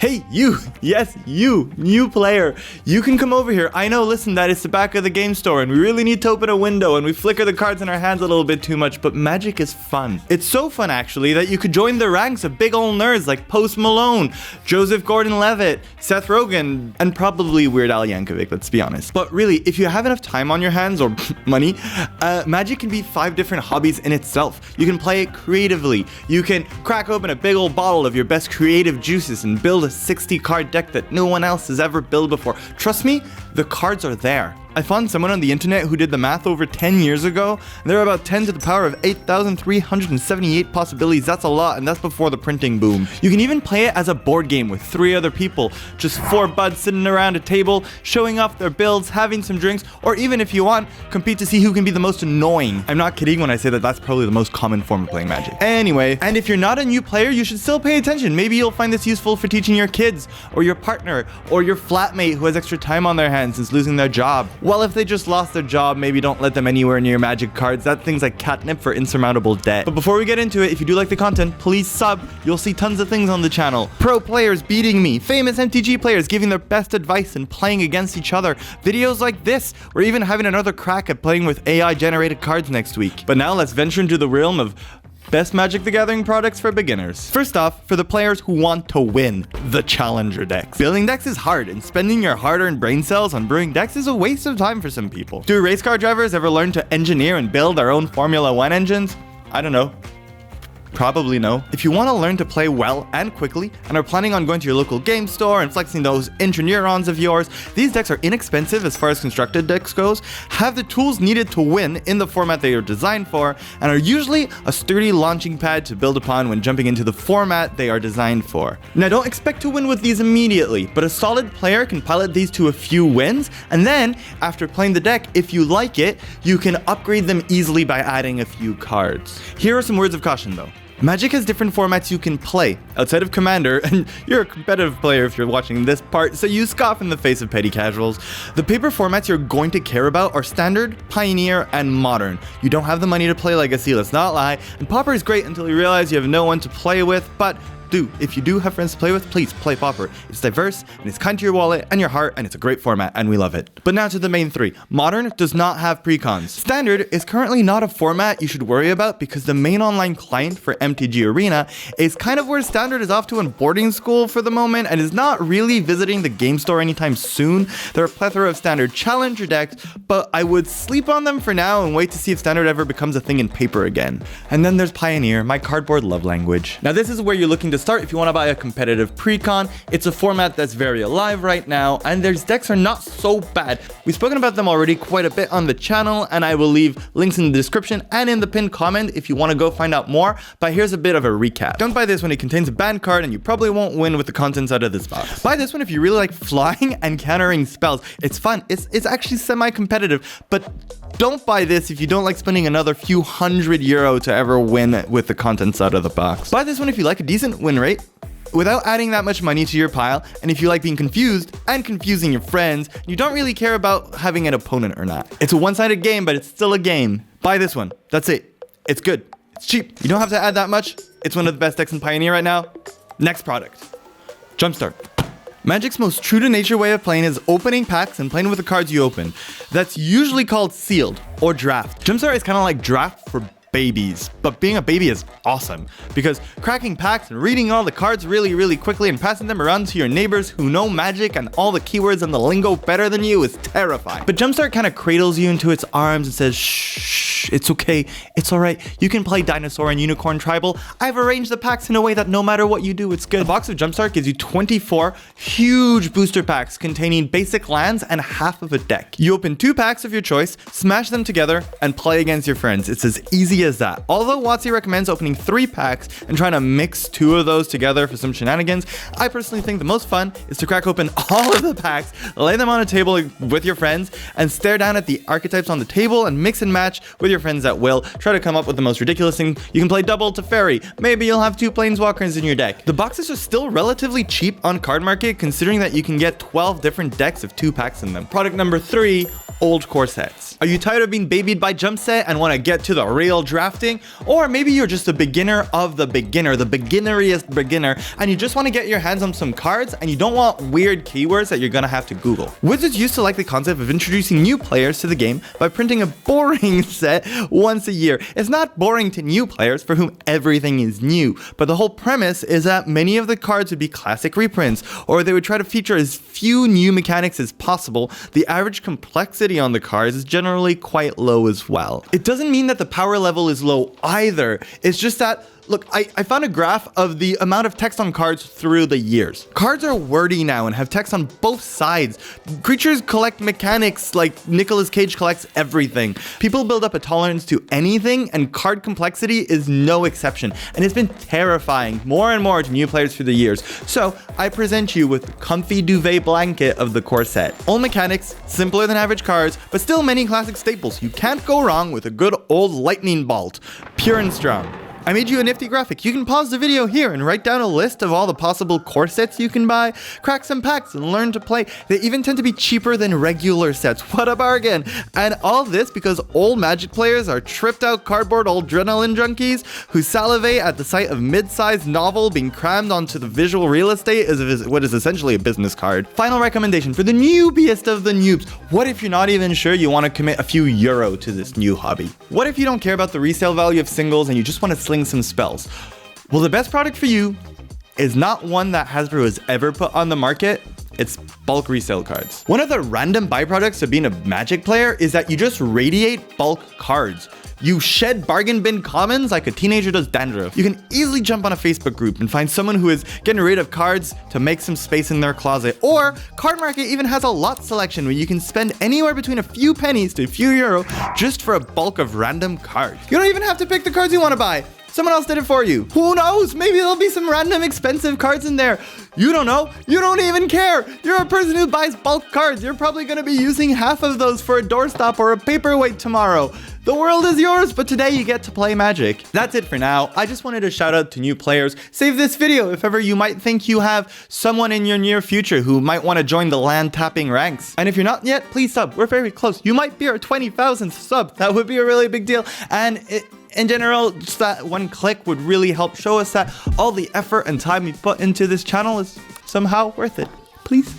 Hey, you, yes, you, new player, you can come over here. I know, listen, that it's the back of the game store and we really need to open a window and we flicker the cards in our hands a little bit too much, but Magic is fun. It's so fun, actually, that you could join the ranks of big old nerds like Post Malone, Joseph Gordon-Levitt, Seth Rogen, and probably Weird Al Yankovic, let's be honest. But really, if you have enough time on your hands or money, Magic can be 5 different hobbies in itself. You can play it creatively. You can crack open a big old bottle of your best creative juices and build a 60 card deck that no one else has ever built before. Trust me, the cards are there. I found someone on the internet who did the math over 10 years ago, and there are about 10 to the power of 8,378 possibilities. That's a lot, and that's before the printing boom. You can even play it as a board game with 3 other people, just 4 buds sitting around a table, showing off their builds, having some drinks, or even if you want, compete to see who can be the most annoying. I'm not kidding when I say that that's probably the most common form of playing Magic. Anyway, and if you're not a new player, you should still pay attention. Maybe you'll find this useful for teaching your kids, or your partner, or your flatmate who has extra time on their hands since losing their job. Well, if they just lost their job, maybe don't let them anywhere near Magic cards. That thing's like catnip for insurmountable debt. But before we get into it, if you do like the content, please sub. You'll see tons of things on the channel. Pro players beating me, famous MTG players giving their best advice and playing against each other, videos like this. We're even having another crack at playing with AI generated cards next week. But now let's venture into the realm of best Magic the Gathering products for beginners. First off, for the players who want to win, the Challenger decks. Building decks is hard, and spending your hard-earned brain cells on brewing decks is a waste of time for some people. Do race car drivers ever learn to engineer and build their own Formula 1 engines? I don't know. Probably no. If you want to learn to play well and quickly and are planning on going to your local game store and flexing those intraneurons of yours, these decks are inexpensive as far as constructed decks goes, have the tools needed to win in the format they are designed for, and are usually a sturdy launching pad to build upon when jumping into the format they are designed for. Now, don't expect to win with these immediately, but a solid player can pilot these to a few wins, and then, after playing the deck, if you like it, you can upgrade them easily by adding a few cards. Here are some words of caution though. Magic has different formats you can play, outside of Commander, and you're a competitive player if you're watching this part, so you scoff in the face of petty casuals. The paper formats you're going to care about are Standard, Pioneer, and Modern. You don't have the money to play Legacy, let's not lie, and Pauper is great until you realize you have no one to play with, but if you do have friends to play with, please play Pauper. It's diverse, and it's kind to your wallet and your heart, and it's a great format, and we love it. But now to the main 3. Modern does not have precons. Standard is currently not a format you should worry about because the main online client for MTG Arena is kind of where Standard is off to in boarding school for the moment and is not really visiting the game store anytime soon. There are a plethora of Standard Challenger decks, but I would sleep on them for now and wait to see if Standard ever becomes a thing in paper again. And then there's Pioneer, my cardboard love language. Now this is where you're looking to start if you want to buy a competitive precon. It's a format that's very alive right now, and their decks are not so bad. We've spoken about them already quite a bit on the channel, and I will leave links in the description and in the pinned comment if you want to go find out more, but here's a bit of a recap. Don't buy this when it contains a banned card and you probably won't win with the contents out of this box. Buy this one if you really like flying and countering spells. It's fun. It's actually semi-competitive, but don't buy this if you don't like spending another few €100 to ever win with the contents out of the box. Buy this one if you like a decent win rate without adding that much money to your pile, and if you like being confused and confusing your friends, you don't really care about having an opponent or not. It's a one-sided game, but it's still a game. Buy this one. That's it. It's good. It's cheap. You don't have to add that much. It's one of the best decks in Pioneer right now. Next product. Jumpstart. Magic's most true to nature way of playing is opening packs and playing with the cards you open. That's usually called sealed or draft. Jumpstart is kind of like draft for babies, but being a baby is awesome because cracking packs and reading all the cards really quickly and passing them around to your neighbors who know Magic and all the keywords and the lingo better than you is terrifying. But Jumpstart kind of cradles you into its arms and says, shh, it's okay, it's alright, you can play Dinosaur and Unicorn Tribal. I've arranged the packs in a way that no matter what you do, it's good. The box of Jumpstart gives you 24 huge booster packs containing basic lands and half of a deck. You open 2 packs of your choice, smash them together, and play against your friends. It's as easy as that. Although WotC recommends opening 3 packs and trying to mix 2 of those together for some shenanigans, I personally think the most fun is to crack open all of the packs, lay them on a table with your friends, and stare down at the archetypes on the table and mix and match with your friends at will. Try to come up with the most ridiculous thing. You can play double to fairy. Maybe you'll have 2 planeswalkers in your deck. The boxes are still relatively cheap on Cardmarket, considering that you can get 12 different decks of 2 packs in them. Product number 3, old core sets? Are you tired of being babied by jump set and want to get to the real drafting? Or maybe you're just a beginner of the beginner, the beginneriest beginner, and you just want to get your hands on some cards and you don't want weird keywords that you're gonna have to Google. Wizards used to like the concept of introducing new players to the game by printing a boring set once a year. It's not boring to new players for whom everything is new, but the whole premise is that many of the cards would be classic reprints, or they would try to feature as few new mechanics as possible. The average complexity on the cards is generally quite low as well. It doesn't mean that the power level is low either. It's just that, look, I found a graph of the amount of text on cards through the years. Cards are wordy now and have text on both sides. Creatures collect mechanics like Nicolas Cage collects everything. People build up a tolerance to anything, and card complexity is no exception. And it's been terrifying more and more to new players through the years. So I present you with the comfy duvet blanket of the core set. Old mechanics, simpler than average cards, but still many classic staples. You can't go wrong with a good old lightning bolt. Pure and strong. I made you a nifty graphic. You can pause the video here and write down a list of all the possible core sets you can buy, crack some packs and learn to play. They even tend to be cheaper than regular sets. What a bargain! And all this because old Magic players are tripped out cardboard old adrenaline junkies who salivate at the sight of mid-sized novel being crammed onto the visual real estate as what is essentially a business card. Final recommendation for the newbiest of the noobs. What if you're not even sure you want to commit a few euro to this new hobby? What if you don't care about the resale value of singles and you just want to sling some spells? Well, the best product for you is not one that Hasbro has ever put on the market. It's bulk resale cards. One of the random byproducts of being a Magic player is that you just radiate bulk cards. You shed bargain bin commons like a teenager does dandruff. You can easily jump on a Facebook group and find someone who is getting rid of cards to make some space in their closet. Or Cardmarket even has a lot selection where you can spend anywhere between a few pennies to a few euro just for a bulk of random cards. You don't even have to pick the cards you want to buy. Someone else did it for you. Who knows? Maybe there'll be some random expensive cards in there. You don't know. You don't even care. You're a person who buys bulk cards. You're probably going to be using half of those for a doorstop or a paperweight tomorrow. The world is yours, but today you get to play Magic. That's it for now. I just wanted to shout out to new players. Save this video if ever you might think you have someone in your near future who might want to join the land tapping ranks. And if you're not yet, please sub. We're very close. You might be our 20,000th sub. That would be a really big deal. And in general, just that one click would really help show us that all the effort and time we put into this channel is somehow worth it. Please.